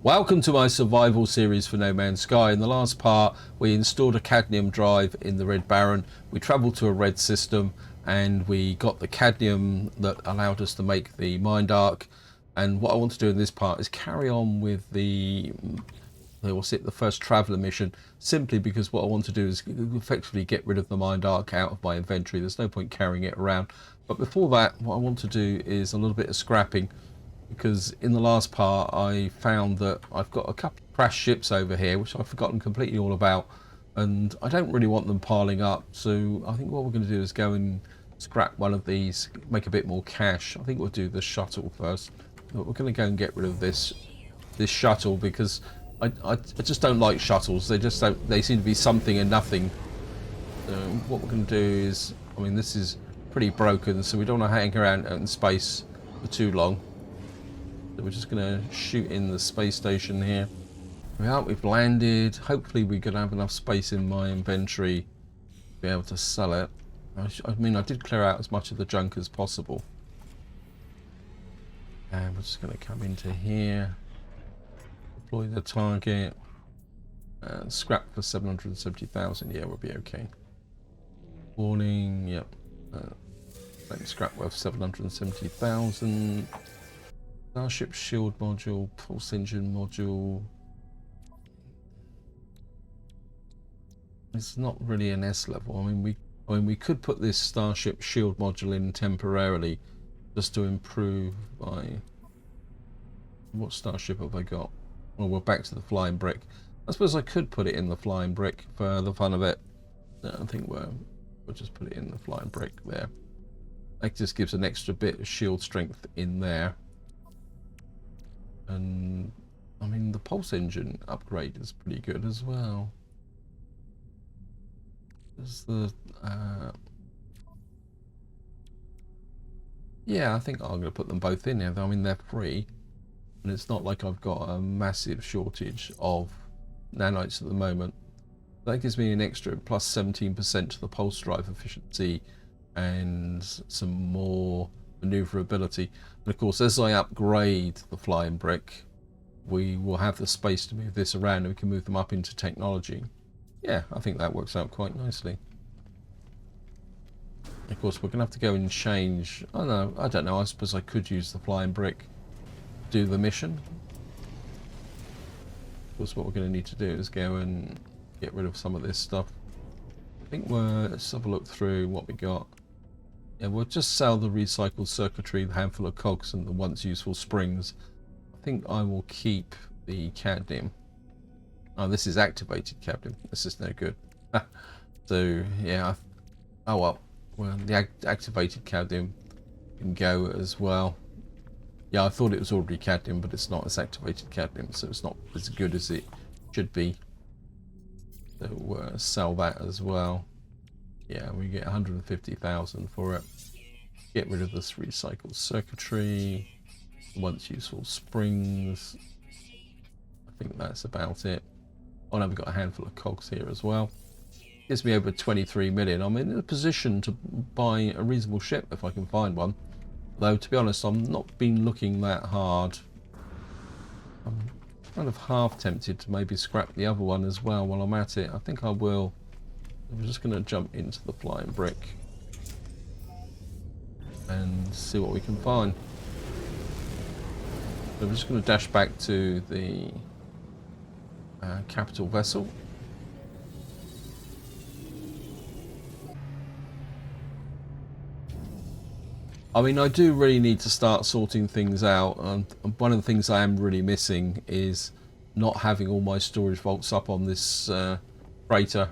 Welcome to my survival series for No Man's Sky. In the last part, we installed a cadmium drive in the Red Baron. We travelled to a red system and we got the cadmium that allowed us to make the Mind Arc. And what I want to do in this part is carry on with the first traveller mission, simply because what I want to do is effectively get rid of the Mind Arc out of my inventory. There's no point carrying it around. But before that, what I want to do is a little bit of scrapping, because in the last part I found that I've got a couple of crashed ships over here which I've forgotten completely all about, and I don't really want them piling up. So I think what we're going to do is go and scrap one of these, make a bit more cash. I think we'll do the shuttle first, but we're going to go and get rid of this shuttle, because I just don't like shuttles. They seem to be something and nothing. So what we're going to do is, I mean, this is pretty broken, so we don't want to hang around out in space for too long. So we're just going to shoot in the space station here. We've landed. Hopefully we're going to have enough space in my inventory to be able to sell it. I mean, I did clear out as much of the junk as possible. And we're just going to come into here, deploy the target, and scrap for 770,000. Yeah, we'll be okay. Warning, yep. Scrap worth 770,000. Starship shield module, pulse engine module. It's not really an S level. I mean, we could put this starship shield module in temporarily, just to improve my. What starship have I got? Well, we're back to the flying brick. I suppose I could put it in the flying brick for the fun of it. No, I think we'll just put it in the flying brick there. That just gives an extra bit of shield strength in there. And I mean, the pulse engine upgrade is pretty good as well. There's the yeah, I think I'm going to put them both in here. I mean, they're free, and it's not like I've got a massive shortage of nanites at the moment. That gives me an extra plus 17% to the pulse drive efficiency and some more maneuverability. And of course, as I upgrade the flying brick, we will have the space to move this around, and we can move them up into technology. Yeah, I think that works out quite nicely. Of course, we're going to have to go and change. Oh no, I don't know. I suppose I could use the flying brick to do the mission. Of course, what we're going to need to do is go and get rid of some of this stuff. I think let's have a look through what we got. Yeah, we'll just sell the recycled circuitry, the handful of cogs, and the once useful springs. I think I will keep the cadmium. Oh, this is activated cadmium. This is no good. So, yeah. Oh, well, the activated cadmium can go as well. Yeah, I thought it was ordinary cadmium, but it's not. It's activated cadmium, so it's not as good as it should be. So, sell that as well. Yeah, we get 150,000 for it. Get rid of this recycled circuitry. Once useful springs. I think that's about it. Oh no, we've got a handful of cogs here as well. Gives me over 23 million. I'm in a position to buy a reasonable ship if I can find one. Though, to be honest, I'm not been looking that hard. I'm kind of half tempted to maybe scrap the other one as well while I'm at it. I think I will. I'm just going to jump into the flying brick and see what we can find. So I'm just going to dash back to the capital vessel. I mean, I do really need to start sorting things out, and one of the things I am really missing is not having all my storage vaults up on this freighter.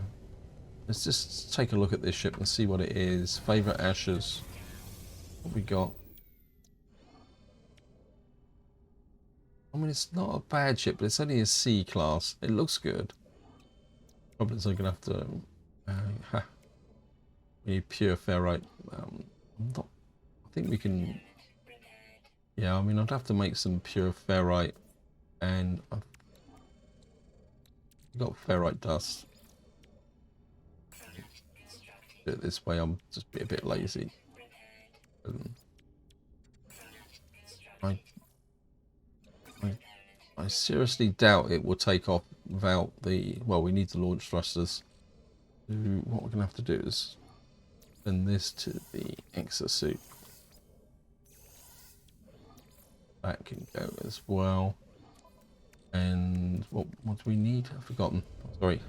Let's just take a look at this ship and see what it is. Favourite ashes. What we got? I mean, it's not a bad ship, but it's only a C class. It looks good. Problem is I'm going to have to... we need pure ferrite. I think we can... Yeah, I mean, I'd have to make some pure ferrite. And I've got ferrite dust. Do it this way, I'm just a bit lazy. I I seriously doubt it will take off without the... Well, we need the launch thrusters. So what we're going to have to do is send this to the exosuit. That can go as well. And what do we need? I've forgotten. Sorry.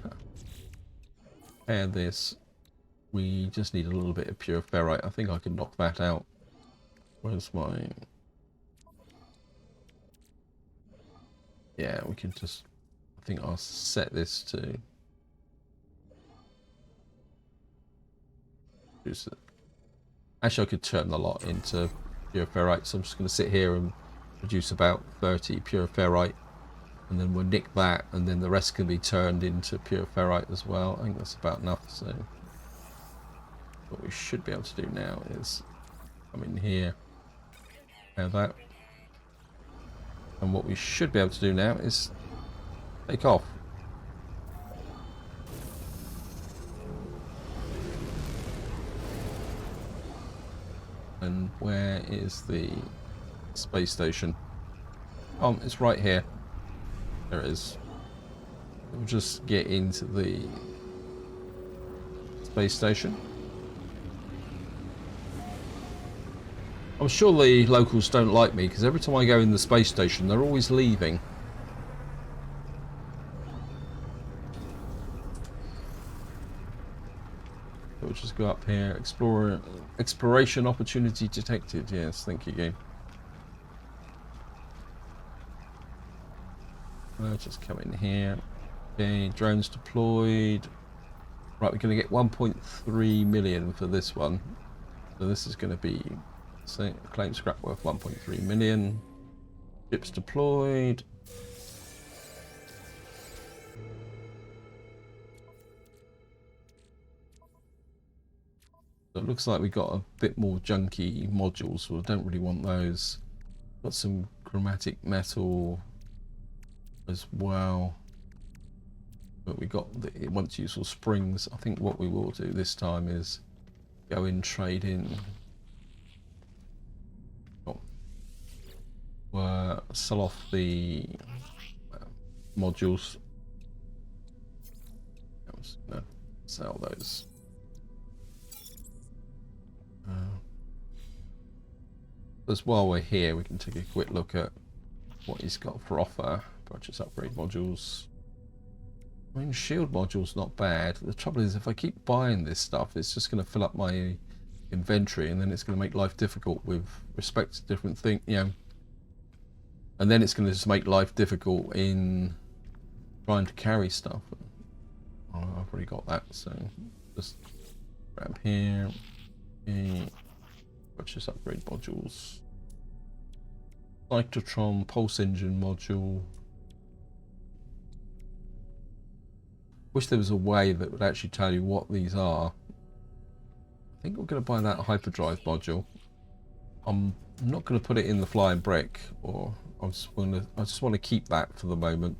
And this. We just need a little bit of pure ferrite. I think I can knock that out. Where's my... Yeah, we can just... I think I'll set this to... Actually, I could turn the lot into pure ferrite, so I'm just going to sit here and produce about 30 pure ferrite, and then we'll nick that, and then the rest can be turned into pure ferrite as well. I think that's about enough. So what we should be able to do now is come in here, have that, and what we should be able to do now is take off. And where is the space station? Oh, it's right here. There it is. We'll just get into the space station. I'm sure the locals don't like me because every time I go in the space station, they're always leaving. So we'll just go up here. Exploration opportunity detected. Yes, thank you, game. I'll just come in here. Okay, drones deployed. Right, we're going to get 1.3 million for this one. So this is going to be, say, claim scrap worth 1.3 million. Ships deployed. So it looks like we got a bit more junky modules, so I don't really want those. Got some chromatic metal as well. But we got the once useful springs. I think what we will do this time is go in, trade in, sell off the modules. I was gonna sell those. As while we're here, we can take a quick look at what he's got for offer. Purchase upgrade modules. I mean, shield modules not bad. The trouble is, if I keep buying this stuff, it's just going to fill up my inventory, and then it's going to make life difficult with respect to different things, you know. And then it's going to just make life difficult in trying to carry stuff. Oh, I've already got that, so just grab here. Okay. Purchase upgrade modules. Cyclotron pulse engine module. Wish there was a way that would actually tell you what these are. I think we're going to buy that hyperdrive module. I'm not going to put it in the flying brick, or I just want to keep that for the moment,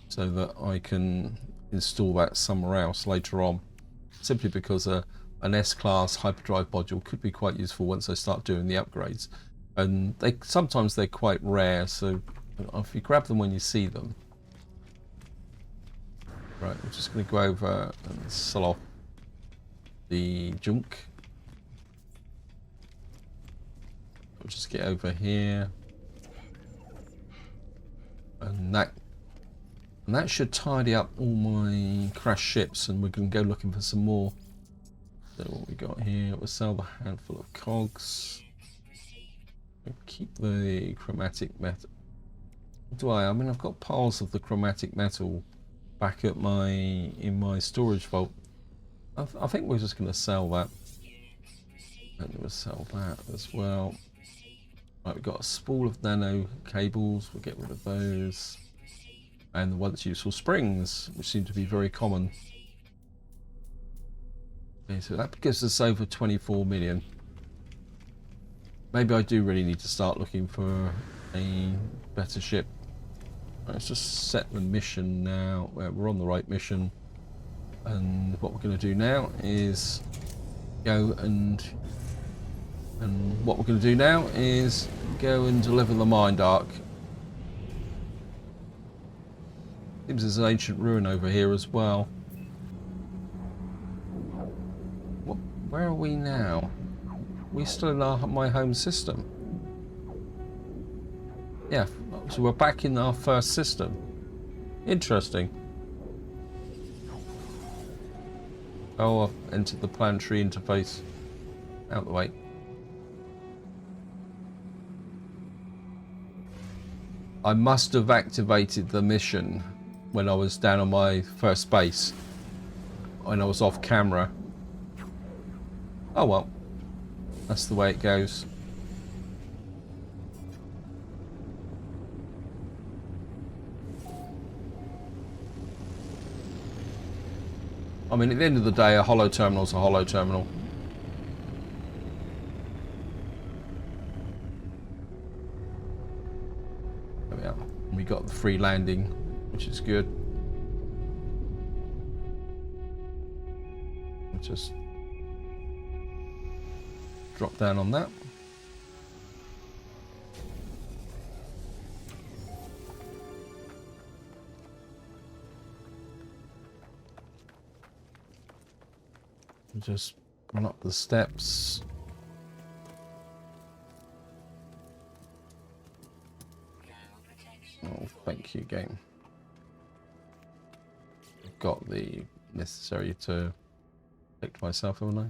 so that I can install that somewhere else later on. Simply because an S-class hyperdrive module could be quite useful once I start doing the upgrades, and sometimes they're quite rare. So if you grab them when you see them. Right, we're just going to go over and sell off the junk. We'll just get over here, and that should tidy up all my crashed ships, and we can go looking for some more. So what we got here? We'll sell the handful of cogs. We'll keep the chromatic metal. I mean, I've got piles of the chromatic metal back at in my storage vault. I think we're just going to sell that, and we'll sell that as well. Right, we've got a spool of nano cables. We'll get rid of those, and the once useful springs, which seem to be very common. Okay, so that gives us over 24 million. Maybe I do really need to start looking for a better ship. Let's just set the mission now. We're on the right mission, and what we're going to do now is go and what we're going to do now is go and deliver the mind arc. Seems there's an ancient ruin over here as well. What, where are we now? We still in my home system? Yeah, so we're back in our first system. Interesting. Oh, I've entered the planetary interface. Out the way. I must have activated the mission when I was down on my first base. When I was off camera. Oh well. That's the way it goes. I mean, at the end of the day, a hollow terminal is a hollow terminal. There we are. We got the free landing, which is good. We'll just drop down on that. Just run up the steps. Oh, thank you, game. I've got the necessary to protect myself, haven't I?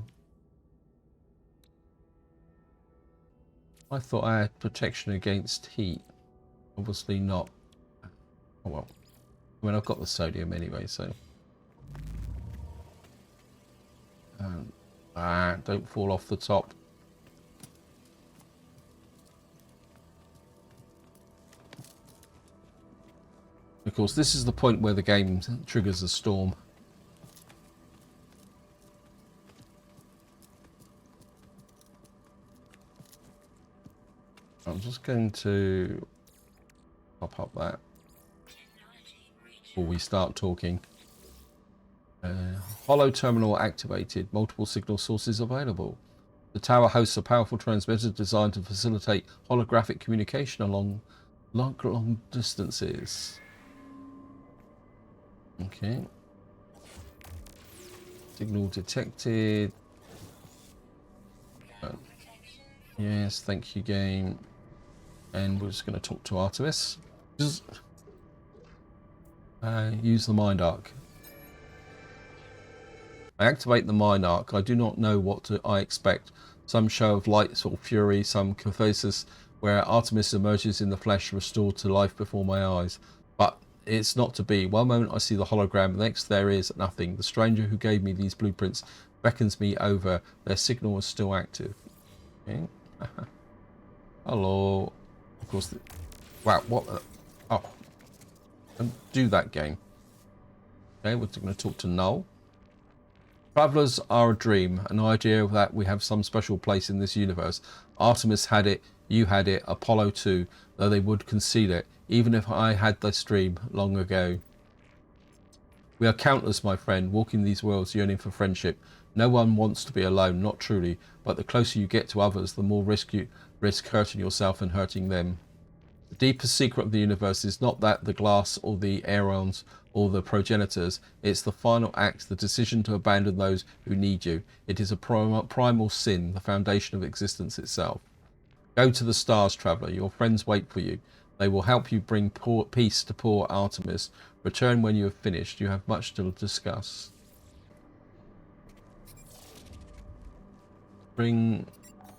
I thought I had protection against heat. Obviously not. Oh well. I mean, I've got the sodium anyway, so. Don't fall off the top. Of course, this is the point where the game triggers a storm. I'm just going to pop up that before we start talking. Hollow terminal activated. Multiple signal sources available. The tower hosts a powerful transmitter designed to facilitate holographic communication along long distances. Okay. Signal detected. Yes, thank you, game. And we're just going to talk to Artemis. Just use the mind arc. I activate the mind arc. I do not know what I expect. Some show of light or fury, some catharsis, where Artemis emerges in the flesh, restored to life before my eyes. But it's not to be. One moment I see the hologram, the next there is nothing. The stranger who gave me these blueprints beckons me over. Their signal is still active. Okay. Hello. Of course. Wow. What? Oh. Don't do that, game. Okay, we're going to talk to Null. Travelers are a dream, an idea that we have some special place in this universe. Artemis had it, you had it, Apollo too, though they would conceal it, even if I had this dream long ago. We are countless, my friend, walking these worlds yearning for friendship. No one wants to be alone, not truly, but the closer you get to others, the more risk you risk hurting yourself and hurting them. The deepest secret of the universe is not that the glass or the aeons or the progenitors. It's the final act, the decision to abandon those who need you. It is a primal sin, the foundation of existence itself. Go to the stars, traveller. Your friends wait for you. They will help you bring peace to poor Artemis. Return when you have finished. You have much to discuss. Bring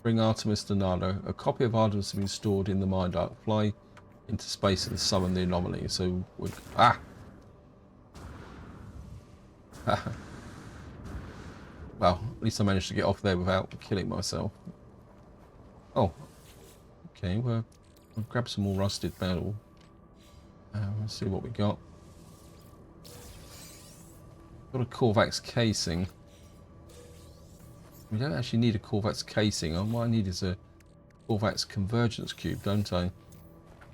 Artemis to Nalo. A copy of Artemis has been stored in the mind arc. Fly into space and summon the anomaly. So we well, at least I managed to get off there without killing myself. Oh, okay. Well, I'll grab some more rusted metal. Let's see what we got. Got a Korvax casing. We don't actually need a Korvax casing. What I need is a Korvax convergence cube, don't I?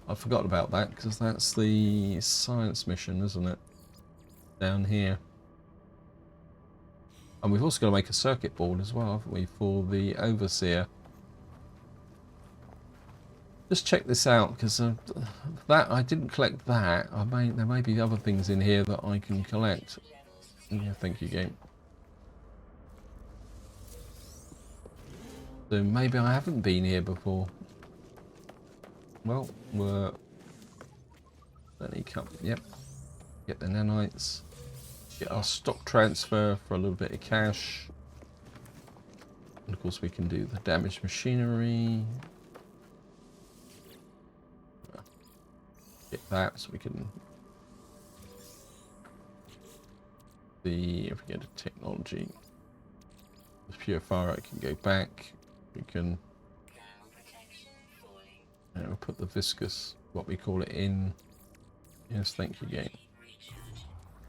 I forgot about that because that's the science mission, isn't it? Down here. And we've also got to make a circuit board as well, haven't we, for the overseer. Just check this out, because that I didn't collect that. There may be other things in here that I can collect. Yeah, thank you, game. So maybe I haven't been here before. Well, yep. Get the nanites. Get our stock transfer for a little bit of cash. And of course we can do the damaged machinery. Get that so we can... if we get a technology, the purifier, I can go back. We can... we'll put the viscous, what we call it, in. Yes, thank you, game.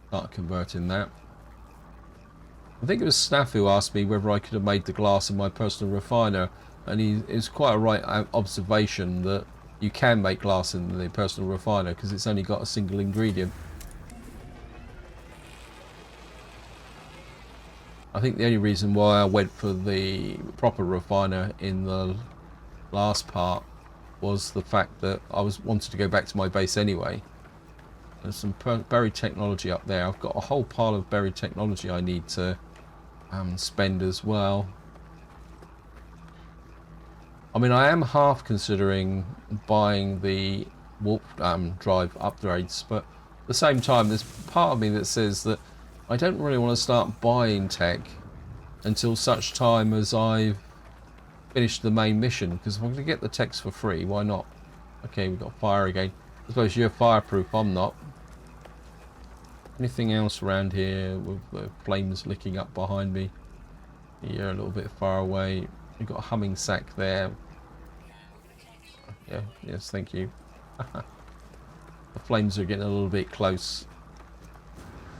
Start converting that. I think it was Snaff who asked me whether I could have made the glass in my personal refiner, and it's quite a right observation that you can make glass in the personal refiner because it's only got a single ingredient. I think the only reason why I went for the proper refiner in the last part was the fact that I wanted to go back to my base anyway. There's some buried technology up there. I've got a whole pile of buried technology I need to spend as well. I mean, I am half considering buying the warp drive upgrades, but at the same time there's part of me that says that I don't really want to start buying tech until such time as I've finished the main mission, because if I'm going to get the techs for free, why not? Okay, we've got fire again. I suppose you're fireproof, I'm not. Anything else around here with the flames licking up behind me? You're a little bit far away. We've got a humming sack there. Yeah, yes, thank you. The flames are getting a little bit close.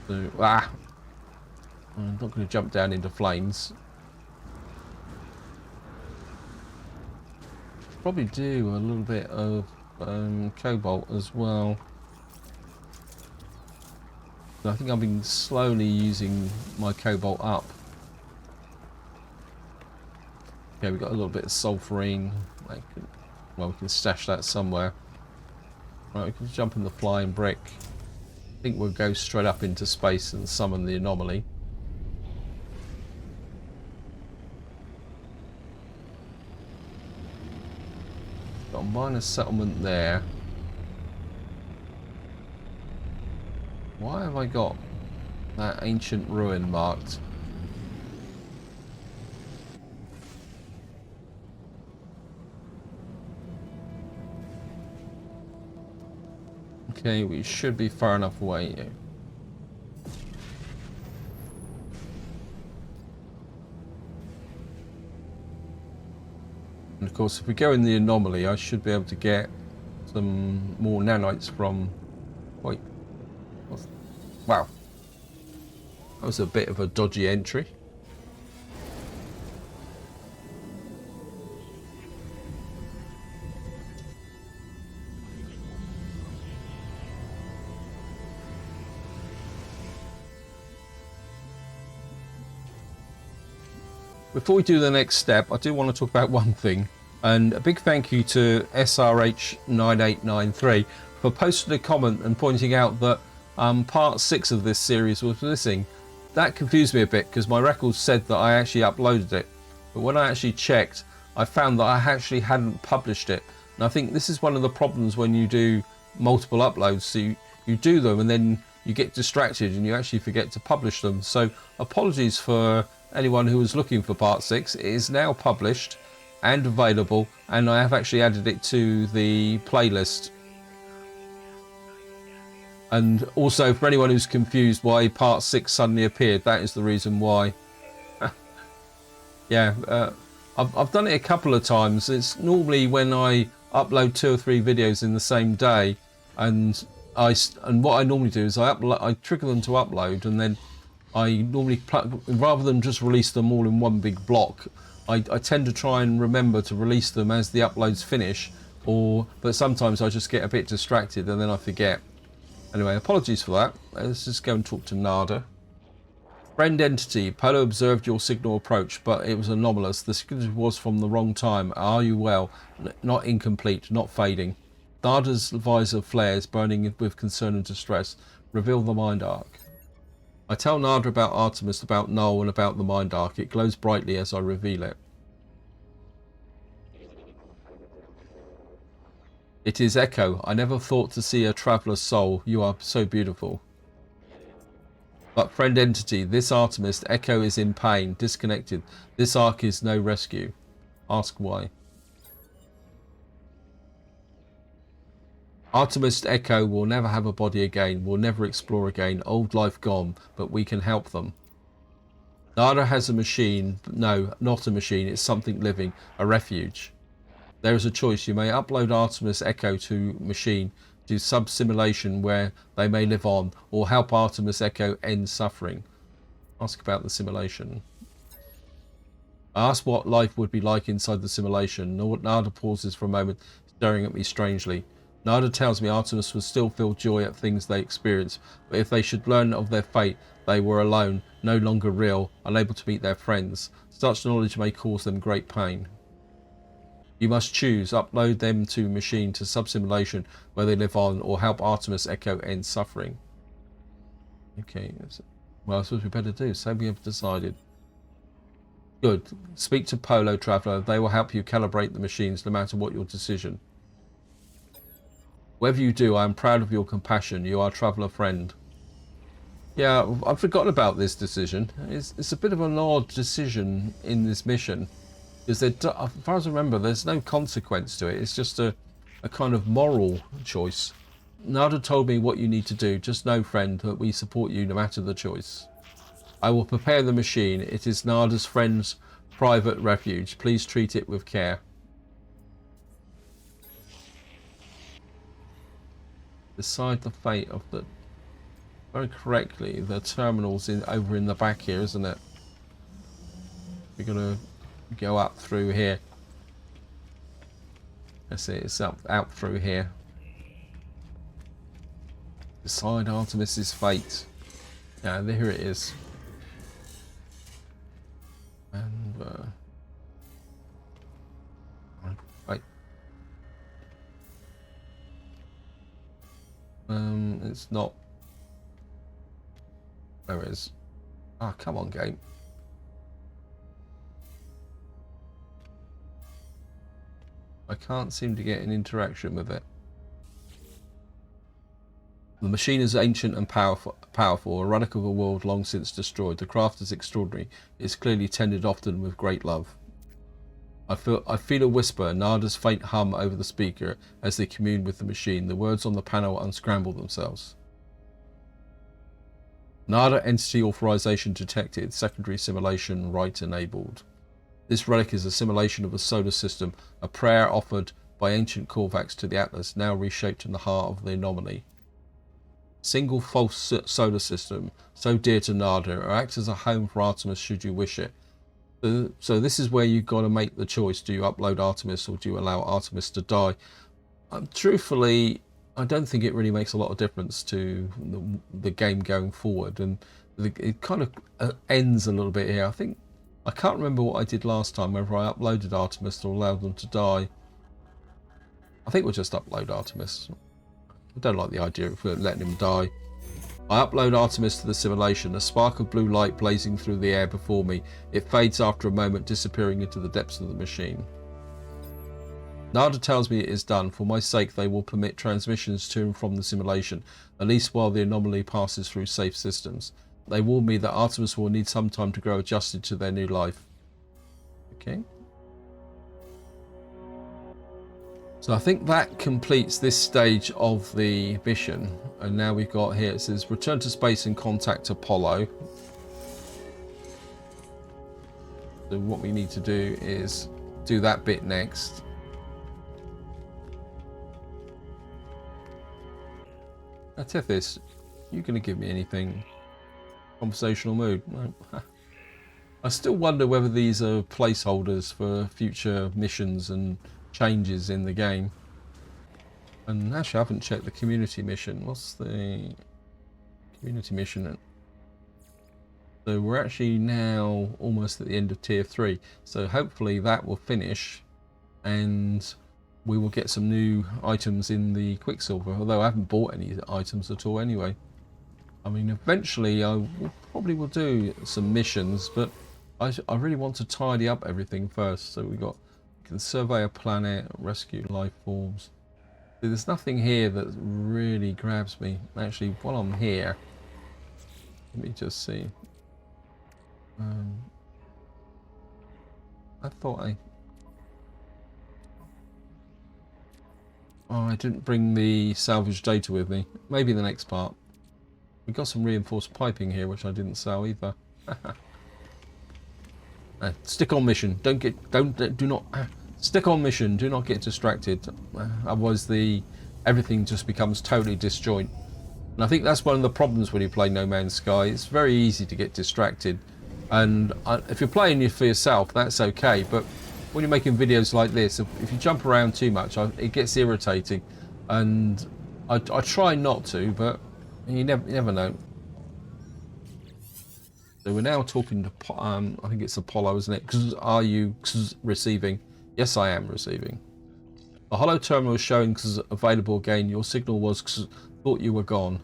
So, I'm not going to jump down into flames. Probably do a little bit of cobalt as well. I think I've been slowly using my cobalt up. Okay, we've got a little bit of sulfurine. Well, we can stash that somewhere. Right, we can jump in the flying brick. I think we'll go straight up into space and summon the anomaly. Got a minor settlement there. Why have I got that ancient ruin marked? Okay, we should be far enough away. And of course, if we go in the anomaly, I should be able to get some more nanites from... Wait. Wow. That was a bit of a dodgy entry. Before we do the next step, I do want to talk about one thing, and a big thank you to SRH9893 for posting a comment and pointing out that part 6 of this series was missing. That confused me a bit because my records said that I actually uploaded it, but when I actually checked, I found that I actually hadn't published it. And I think this is one of the problems when you do multiple uploads. So you do them and then you get distracted and you actually forget to publish them. So apologies for anyone who was looking for part 6. It is now published and available, and I have actually added it to the playlist. And also, for anyone who's confused why part 6 suddenly appeared, that is the reason why. Yeah, I've done it a couple of times. It's normally when I upload 2 or 3 videos in the same day, and what I normally do is I trigger them to upload, and then I normally, rather than just release them all in one big block, I tend to try and remember to release them as the uploads finish, but sometimes I just get a bit distracted and then I forget. Anyway, apologies for that. Let's just go and talk to Nada. Friend entity, Polo observed your signal approach, but it was anomalous. The signature was from the wrong time. Are you well? Not incomplete, not fading. Nada's visor flares, burning with concern and distress. Reveal the mind arc. I tell Nada about Artemis, about Null, and about the mind arc. It glows brightly as I reveal it. It is Echo. I never thought to see a traveller's soul. You are so beautiful. But friend entity, this Artemis, Echo is in pain, disconnected. This arc is no rescue. Ask why. Artemis Echo will never have a body again, will never explore again, old life gone, but we can help them. Nada has a machine, no, not a machine, it's something living, a refuge. There is a choice. You may upload Artemis Echo to machine, do sub-simulation where they may live on, or help Artemis Echo end suffering. Ask about the simulation. I ask what life would be like inside the simulation. Nada pauses for a moment, staring at me strangely. Nada tells me Artemis would still feel joy at things they experience, but if they should learn of their fate, they were alone, no longer real, unable to meet their friends. Such knowledge may cause them great pain. You must choose, upload them to machine to sub-simulation where they live on, or help Artemis Echo end suffering. Okay, well, I suppose we better do, so we have decided. Good. Speak to Polo, Traveller. They will help you calibrate the machines no matter what your decision. Whatever you do, I am proud of your compassion. You are a Traveller friend. Yeah, I've forgotten about this decision. It's a bit of an odd decision in this mission. Because as far as I remember, there's no consequence to it. It's just a kind of moral choice. Nada told me what you need to do. Just know, friend, that we support you no matter the choice. I will prepare the machine. It is Nada's friend's private refuge. Please treat it with care. Decide the fate of the... Very correctly, the terminal's over in the back here, isn't it? We're going to go up through here. Let's see, it's out through here. Decide Artemis's fate. Yeah, here it is. And wait. It's not. There it is. Ah, come on, game. I can't seem to get an interaction with it. The machine is ancient and powerful, a relic of a world long since destroyed. The craft is extraordinary. It is clearly tended often with great love. I feel a whisper, Nada's faint hum over the speaker as they commune with the machine. The words on the panel unscramble themselves. Nada entity authorization detected. Secondary simulation right enabled. This relic is a simulation of a solar system, a prayer offered by ancient Korvax to the Atlas, now reshaped in the heart of the anomaly. Single false solar system, so dear to Nada, or acts as a home for Artemis should you wish it. So this is where you've got to make the choice. Do you upload Artemis or do you allow Artemis to die? Truthfully, I don't think it really makes a lot of difference to the game going forward, and it kind of ends a little bit here. I can't remember what I did last time, whether I uploaded Artemis or allowed them to die. I think we'll just upload Artemis. I don't like the idea of letting him die. I upload Artemis to the simulation, a spark of blue light blazing through the air before me. It fades after a moment, disappearing into the depths of the machine. Nada tells me it is done. For my sake, they will permit transmissions to and from the simulation, at least while the anomaly passes through safe systems. They warn me that Artemis will need some time to grow adjusted to their new life. Okay. So I think that completes this stage of the mission. And now we've got here, it says return to space and contact Apollo. So what we need to do is do that bit next. Now Tethys, you going to give me anything? Conversational mood? No. I still wonder whether these are placeholders for future missions and changes in the game. And actually I haven't checked the community mission. What's the community mission? So we're actually now almost at the end of tier 3. So hopefully that will finish and we will get some new items in the Quicksilver. Although I haven't bought any items at all anyway. I mean, eventually I probably will do some missions, but I really want to tidy up everything first. So we can survey a planet, rescue life forms. There's nothing here that really grabs me. Actually, while I'm here, let me just see. I thought I didn't bring the salvage data with me. Maybe the next part. We got some reinforced piping here, which I didn't sell either. Stick on mission. Do not stick on mission. Do not get distracted. Otherwise, everything just becomes totally disjoint. And I think that's one of the problems when you play No Man's Sky. It's very easy to get distracted. And if you're playing it for yourself, that's okay. But when you're making videos like this, if you jump around too much, it gets irritating. And I try not to, but you never know. So we're now talking to, I think it's Apollo, isn't it? Are you receiving? Yes, I am receiving. The hollow terminal is showing available again. Your signal was thought you were gone.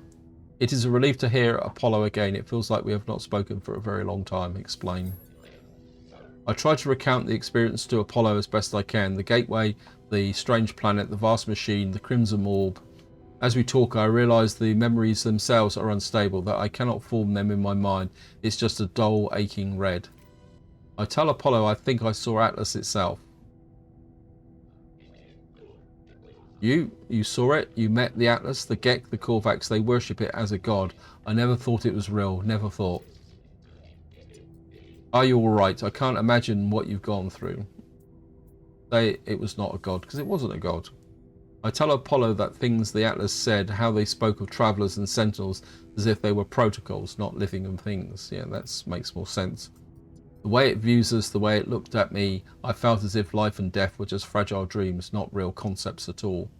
It is a relief to hear Apollo again. It feels like we have not spoken for a very long time. Explain. I try to recount the experience to Apollo as best I can. The gateway, the strange planet, the vast machine, the crimson orb. As we talk, I realise the memories themselves are unstable, that I cannot form them in my mind. It's just a dull, aching red. I tell Apollo I think I saw Atlas itself. You saw it? You met the Atlas, the Gek, the Korvax. They worship it as a god. I never thought it was real. Never thought. Are you alright? I can't imagine what you've gone through. Say it was not a god, because it wasn't a god. I tell Apollo that things the Atlas said, how they spoke of travellers and sentinels as if they were protocols, not living things. Yeah, that makes more sense. The way it views us, the way it looked at me, I felt as if life and death were just fragile dreams, not real concepts at all.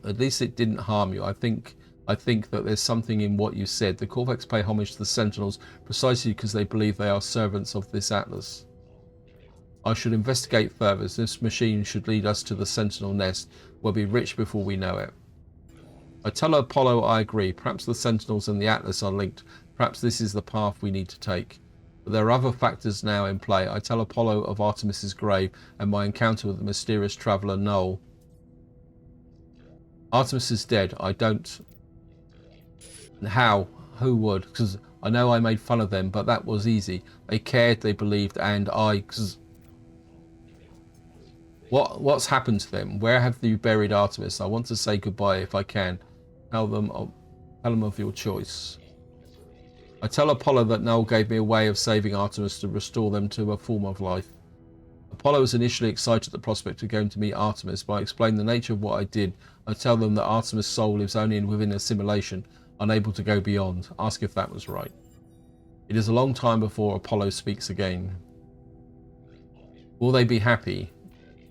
At least it didn't harm you. I think that there's something in what you said. The Korvax pay homage to the Sentinels precisely because they believe they are servants of this Atlas. I should investigate further. This machine should lead us to the Sentinel nest. We'll be rich before we know it. I tell Apollo I agree. Perhaps the Sentinels and the Atlas are linked. Perhaps this is the path we need to take. But there are other factors now in play. I tell Apollo of Artemis's grave and my encounter with the mysterious traveller Noel. Artemis is dead. I don't... How? Who would? Because I know I made fun of them, but that was easy. They cared, they believed, and cause what's happened to them? Where have you buried Artemis? I want to say goodbye if I can. Tell them of your choice. I tell Apollo that Noel gave me a way of saving Artemis to restore them to a form of life. Apollo was initially excited at the prospect of going to meet Artemis, but I explained the nature of what I did. I tell them that Artemis' soul lives only within a simulation, unable to go beyond. Ask if that was right. It is a long time before Apollo speaks again. Will they be happy?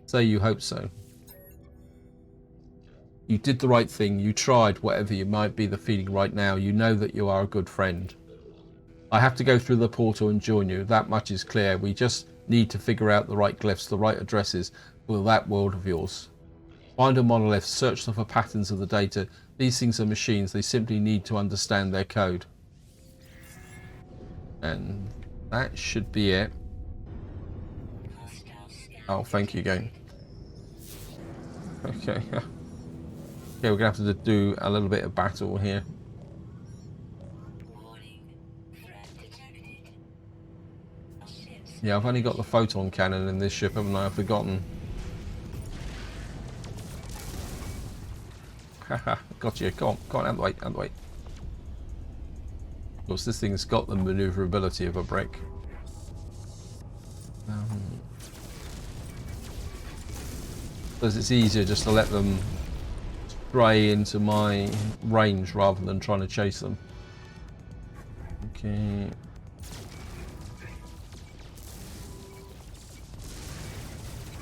Say you hope so. You did the right thing. You tried, whatever you might be the feeling right now. You know that you are a good friend. I have to go through the portal and join you. That much is clear. We just need to figure out the right glyphs, the right addresses for that world of yours. Find a monolith, search for patterns of the data. These things are machines. They simply need to understand their code. And that should be it. Oh, thank you again. Okay. Okay, we're going to have to do a little bit of battle here. Yeah, I've only got the photon cannon in this ship, haven't I? I've forgotten. Haha, got you. Go on, out of the way, out of the way. Of course, this thing's got the maneuverability of a brick. Because it's easier just to let them stray into my range rather than trying to chase them. Okay.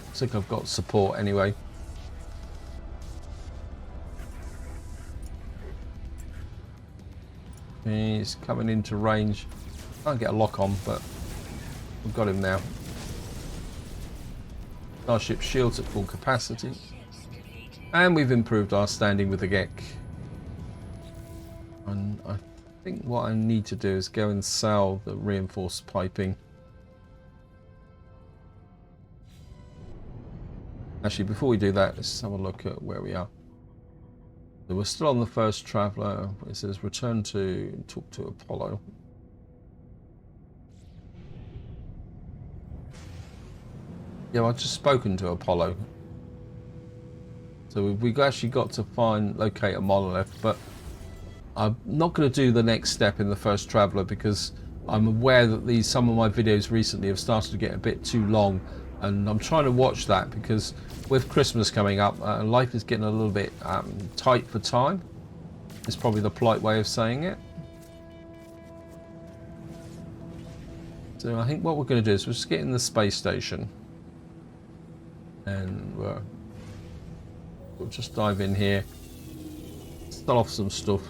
Looks like I've got support anyway. He's coming into range. Can't get a lock on, but we've got him now. Starship shields at full capacity. And we've improved our standing with the Gek. And I think what I need to do is go and sell the reinforced piping. Actually, before we do that, let's have a look at where we are. So we're still on the first traveller. It says return to talk to Apollo. Yeah, I've just spoken to Apollo. So we've actually got to locate a monolith, but I'm not going to do the next step in the first traveller because I'm aware that some of my videos recently have started to get a bit too long, and I'm trying to watch that because with Christmas coming up, life is getting a little bit tight for time. It's probably the polite way of saying it. So I think what we're going to do is we'll just get in the space station, and we'll just dive in here, start off some stuff.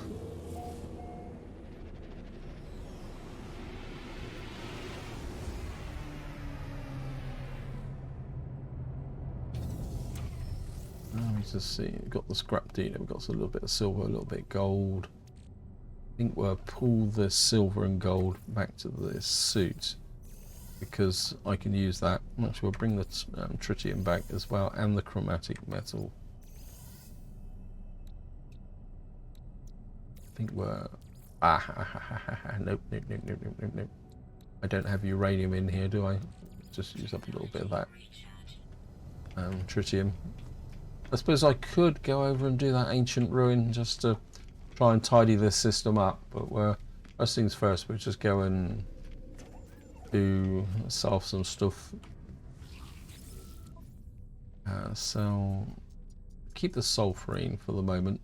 Just see, we've got the scrap dealer, we've got a little bit of silver, a little bit of gold. I think we'll pull the silver and gold back to this suit because I can use that. Actually, we'll bring the tritium back as well, and the chromatic metal. I think we're nope. I don't have uranium in here, do I? Just use up a little bit of that tritium. I suppose I could go over and do that ancient ruin just to try and tidy this system up, but first things first, we'll just go and sell some stuff. So keep the sulfurine for the moment.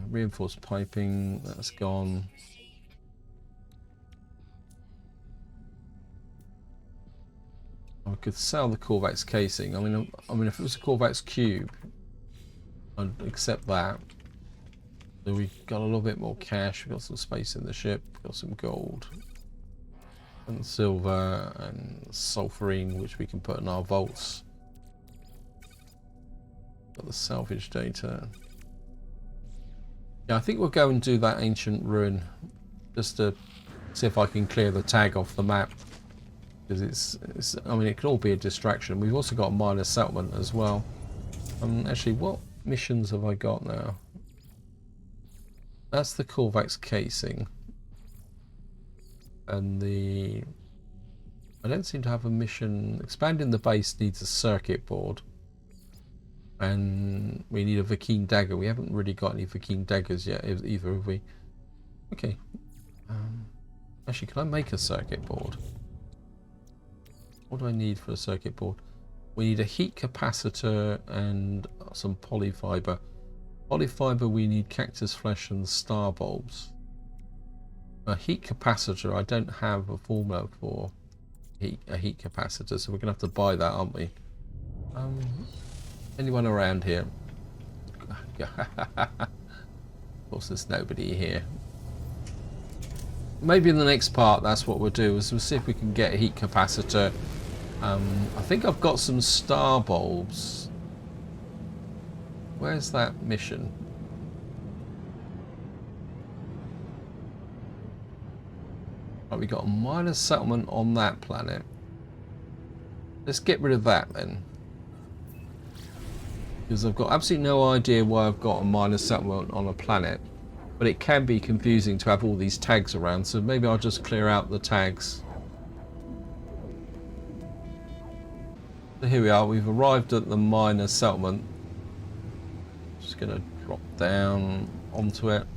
Reinforced piping, that's gone. I could sell the Corvax casing. I mean, if it was a Corvax cube, I'd accept that. So we got a little bit more cash. We got some space in the ship. We got some gold and silver and sulfurine, which we can put in our vaults. Got the salvage data. Yeah, I think we'll go and do that ancient ruin just to see if I can clear the tag off the map. Because I mean, it can all be a distraction. We've also got a minor settlement as well. Actually, what missions have I got now? That's the Corvax casing. And I don't seem to have a mission. Expanding the base needs a circuit board. And we need a Vakeen dagger. We haven't really got any Vakeen daggers yet, either, have we? Okay. Actually, can I make a circuit board? What do I need for a circuit board? We need a heat capacitor and some polyfiber. Polyfiber, we need cactus flesh and star bulbs. A heat capacitor, I don't have a formula for a heat capacitor, so we're going to have to buy that, aren't we? Anyone around here? Of course, there's nobody here. Maybe in the next part, that's what we'll do, is we'll see if we can get a heat capacitor. I think I've got some star bulbs. Where's that mission? Right, we got a minor settlement on that planet. Let's get rid of that then. Because I've got absolutely no idea why I've got a minor settlement on a planet. But it can be confusing to have all these tags around, so maybe I'll just clear out the tags. So here we are, we've arrived at the minor settlement. Just going to drop down onto it.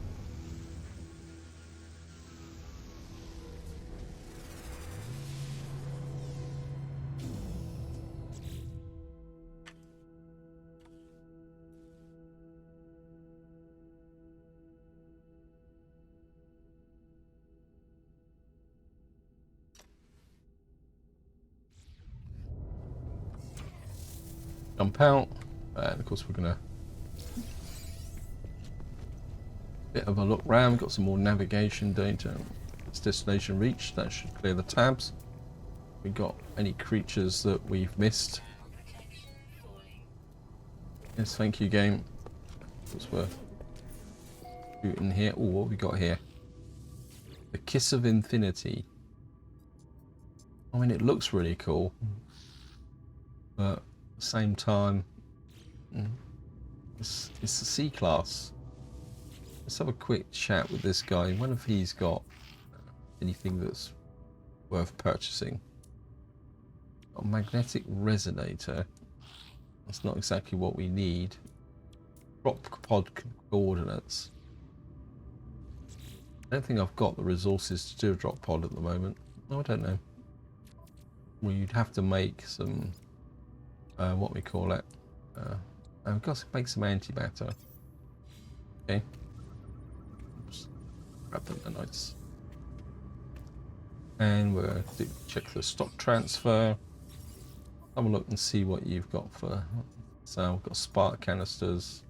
Jump out, and of course we're gonna bit of a look round. We've got some more navigation data. That's destination reached. That should clear the tabs. We got any creatures that we've missed? Yes, thank you, game. That's worth shooting here. Oh, what have we got here? The Kiss of Infinity. I mean, it looks really cool, but at the same time, it's a C class. Let's have a quick chat with this guy. I wonder if he's got anything that's worth purchasing. A magnetic resonator. That's not exactly what we need. Drop pod coordinates. I don't think I've got the resources to do a drop pod at the moment. Oh, I don't know. Well, you'd have to make some, what we call it. I've got to make some antimatter. Okay. Oops. Grab the nanites. And we'll check the stock transfer. Have a look and see what you've got for. So I've got spark canisters.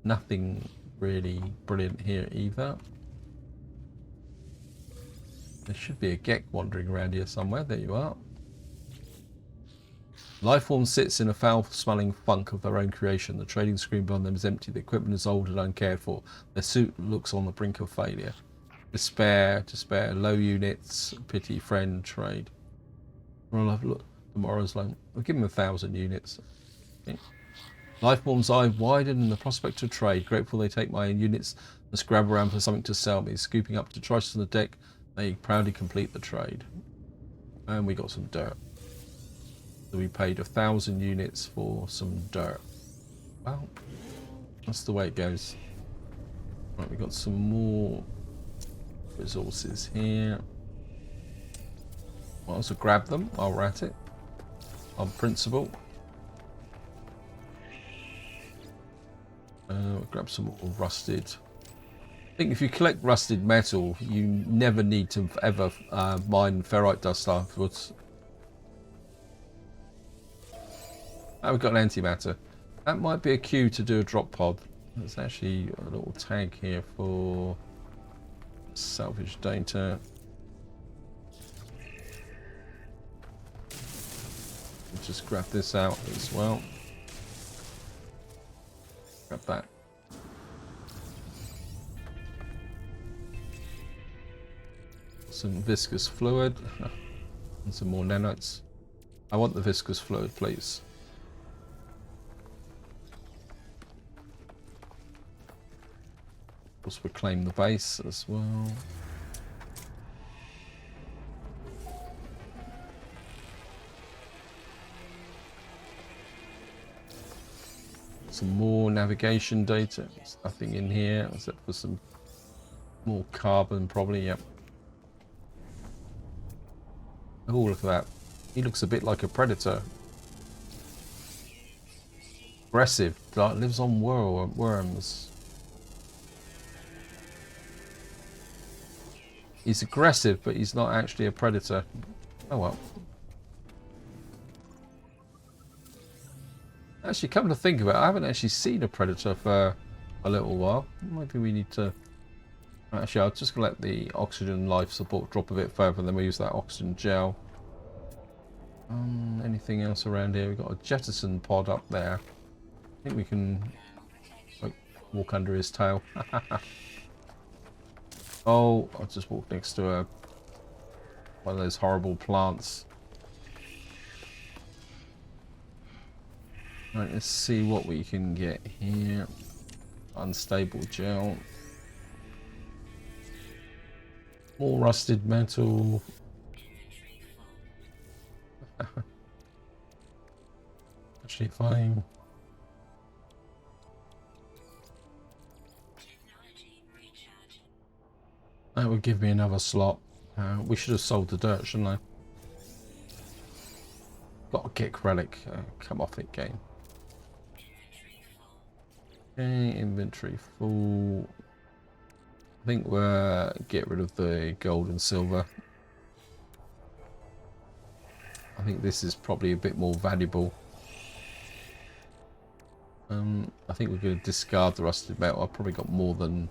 Nothing really brilliant here either. There should be a Gek wandering around here somewhere. There you are. Lifeform sits in a foul-smelling funk of their own creation. The trading screen behind them is empty. The equipment is old and uncared for. Their suit looks on the brink of failure. Despair, low units, pity, friend, trade. We'll have a look. Tomorrow's loan. We'll give them 1,000 units. Okay. Lifeform's eye widened in the prospect of trade. Grateful they take my units and scrab around for something to sell me. Scooping up detritus on the deck, they proudly complete the trade. And we got some dirt. So we paid 1,000 units for some dirt. Well, that's the way it goes. Right, we got some more resources here. Might as well grab them while we're at it. On principle. Grab some more rusted. I think if you collect rusted metal, you never need to ever mine ferrite dust afterwards. Oh, we've got an antimatter. That might be a cue to do a drop pod. There's actually a little tag here for salvage data. Just grab this out as well. Grab that. Some viscous fluid and some more nanites. I want the viscous fluid, please. Let's reclaim the base as well. Some more navigation data. There's nothing in here except for some more carbon, probably. Yep. Oh, look at that. He looks a bit like a predator. Aggressive. Lives on worms. He's aggressive, but he's not actually a predator. Oh well. Actually, come to think of it, I haven't actually seen a predator for a little while. Maybe we need to. Actually, I'm just gonna let the oxygen life support drop a bit further, and then we use that oxygen gel. Anything else around here? We've got a jettison pod up there. I think we can walk under his tail. Oh, I'll just walk next to one of those horrible plants. Right, let's see what we can get here. Unstable gel. More rusted metal. Actually fine. That would give me another slot. We should have sold the dirt, shouldn't I? Got a kick relic. Come off it, game. Okay, inventory full. I think we'll get rid of the gold and silver. I think this is probably a bit more valuable. I think we're going to discard the rusted metal. I've probably got more than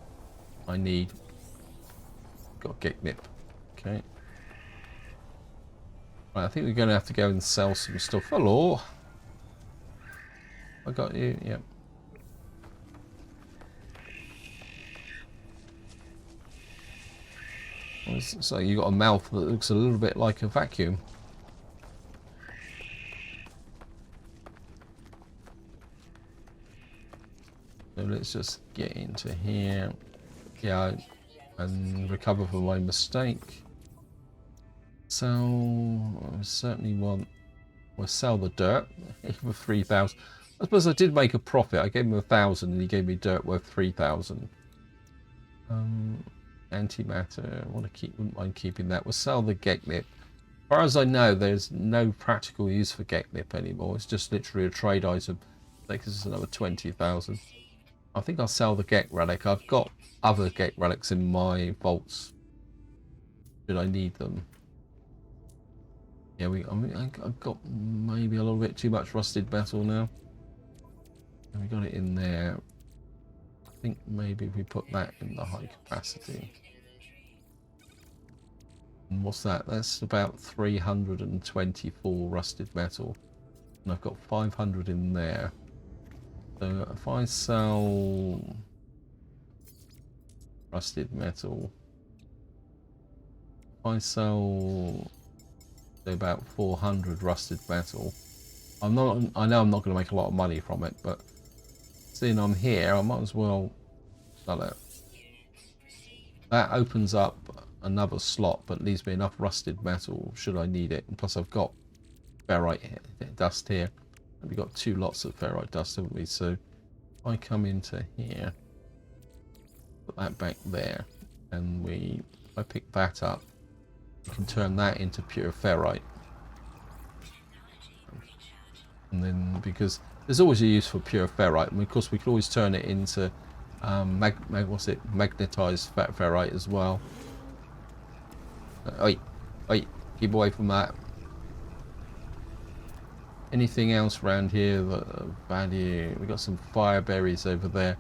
I need. got Gek Nip. Okay. Right, I think we're going to have to go and sell some stuff. Hello. I got you. Yep. So you got a mouth that looks a little bit like a vacuum. So let's just get into here. Yeah, and recover from my mistake. So I certainly want. We'll sell the dirt for 3,000. I suppose I did make a profit. I gave him 1,000 and he gave me dirt worth 3,000. Antimatter. I want to keep. Wouldn't mind keeping that. We'll sell the Geknip. As far as I know, there's no practical use for Geknip anymore. It's just literally a trade item. I think this is another 20,000. I think I'll sell the Gek relic. I've got other Gek relics in my vaults. Should I need them? Yeah, I've got maybe a little bit too much rusted metal now. And we got it in there. I think maybe we put that in the high capacity. And what's that? That's about 324 rusted metal. And I've got 500 in there. So if I sell rusted metal, if I sell about 400 rusted metal, I know I'm not going to make a lot of money from it, but seeing I'm here, I might as well sell it. That opens up another slot, but leaves me enough rusted metal should I need it. And plus I've got ferrite dust here. And we've got 2 lots of ferrite dust, haven't we? So if I come into here, put that back there, and if I pick that up, I can turn that into pure ferrite. And then, because there's always a use for pure ferrite, and of course we can always turn it into magnetized ferrite as well. Oi, keep away from that. Anything else around here that value? We got some fire berries over there.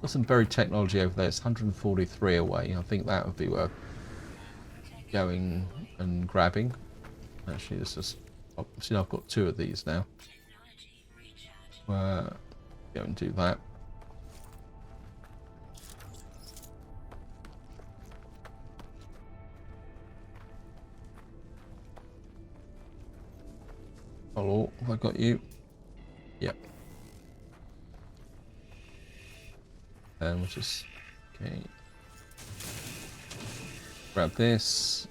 Got some buried technology over there. It's 143 away. I think that would be worth going and grabbing. Actually, it's just. See, I've got 2 of these now. Go and do that. Hello, have I got you? Yep. And we'll just grab this.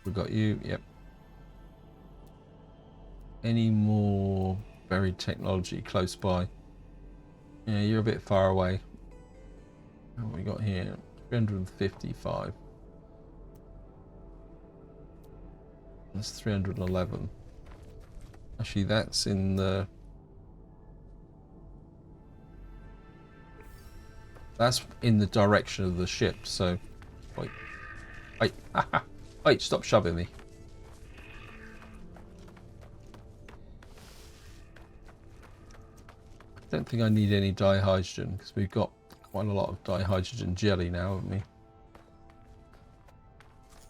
We got you. Yep. Any more buried technology close by? Yeah, you're a bit far away. What have we got here? 355. That's 311. Actually, that's in the. That's in the direction of the ship. So, wait, wait, stop shoving me. I don't think I need any dihydrogen because we've got quite a lot of dihydrogen jelly now, haven't we?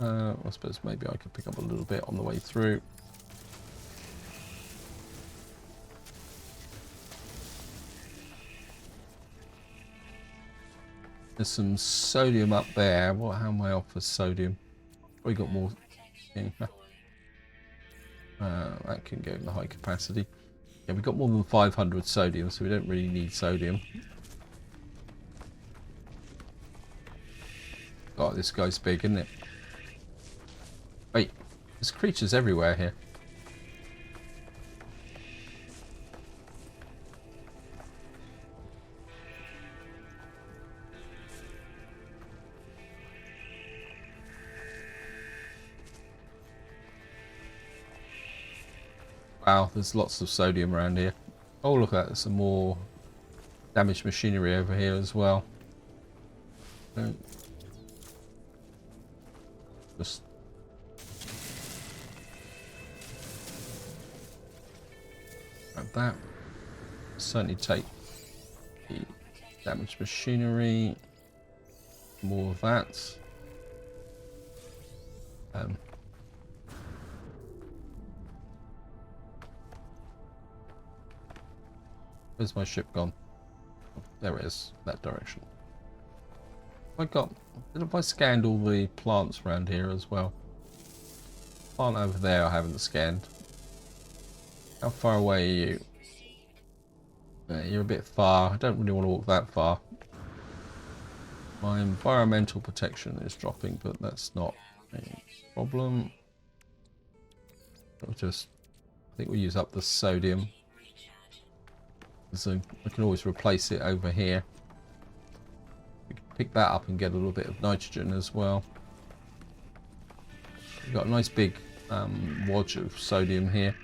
I suppose maybe I could pick up a little bit on the way through. There's some sodium up there. How am I off for sodium? We got more. That can go in the high capacity. Yeah, we've got more than 500 sodium, so we don't really need sodium. God, this guy's big, isn't it? Wait, there's creatures everywhere here. Wow, there's lots of sodium around here. Oh, look at that, there's some more damaged machinery over here as well. Just grab that. Certainly take the Damaged machinery. More of that. Where's my ship gone? Oh, there it is. That direction. If I scanned all the plants around here as well? Plant over there I haven't scanned. How far away are you? You're a bit far. I don't really want to walk that far. My environmental protection is dropping, but that's not a problem. I think we'll use up the sodium. So I can always replace it over here. We can pick that up and get a little bit of nitrogen as well. We've got a nice big wodge of sodium here.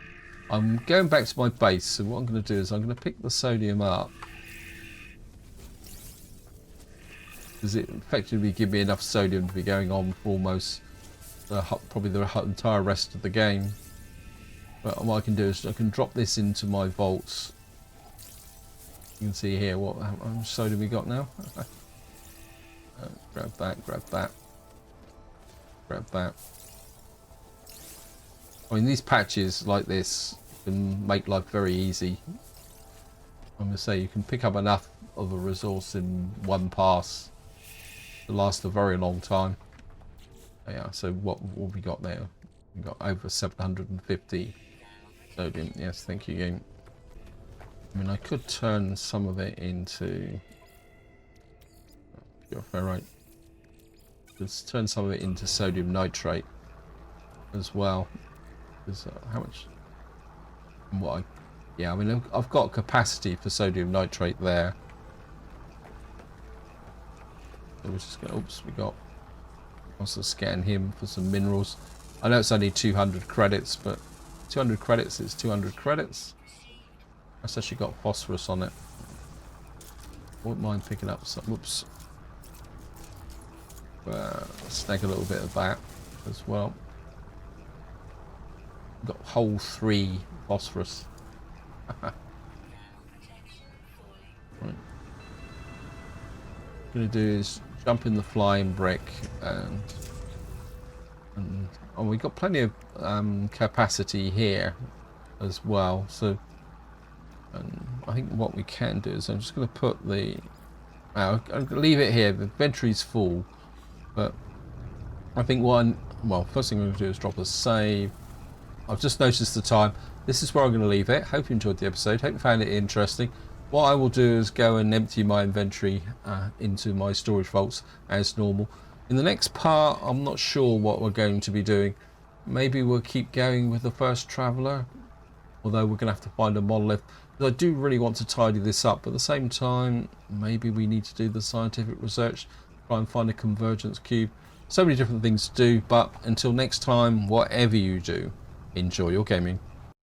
I'm going back to my base, so what I'm going to do is I'm going to pick the sodium up. Does it effectively give me enough sodium to be going on for almost probably the entire rest of the game? But what I can do is I can drop this into my vaults. You can see here how much sodium we got now. Grab that, grab that, grab that. I mean, these patches like this can make life very easy. I'm going to say you can pick up enough of a resource in one pass to last a very long time. Yeah, so what have we got there? We've got over 750 sodium. Yes, thank you, game. I mean, I could turn some of it into pure ferrite. Let's turn some of it into sodium nitrate as well. Because how much? Yeah, I mean, I've got capacity for sodium nitrate there. So we're just going. Oops, we got. Also scan him for some minerals. I know it's only 200 credits, but 200 credits is 200 credits. That's actually got phosphorus on it. Wouldn't mind picking up some. Whoops. Snag a little bit of that as well. Got whole 3 phosphorus. Right. What I'm going to do is jump in the flying brick and oh, we've got plenty of capacity here as well. So I think what we can do is I'm just going to put the. I'm going to leave it here. The inventory's full, but I think first thing I'm going to do is drop a save. I've just noticed the time. This is where I'm going to leave it. Hope you enjoyed the episode. Hope you found it interesting. What I will do is go and empty my inventory into my storage vaults as normal. In the next part, I'm not sure what we're going to be doing. Maybe we'll keep going with the first traveller, although we're going to have to find a monolith. Because I do really want to tidy this up, but at the same time, maybe we need to do the scientific research, try and find a convergence cube. So many different things to do, but until next time, whatever you do, enjoy your gaming.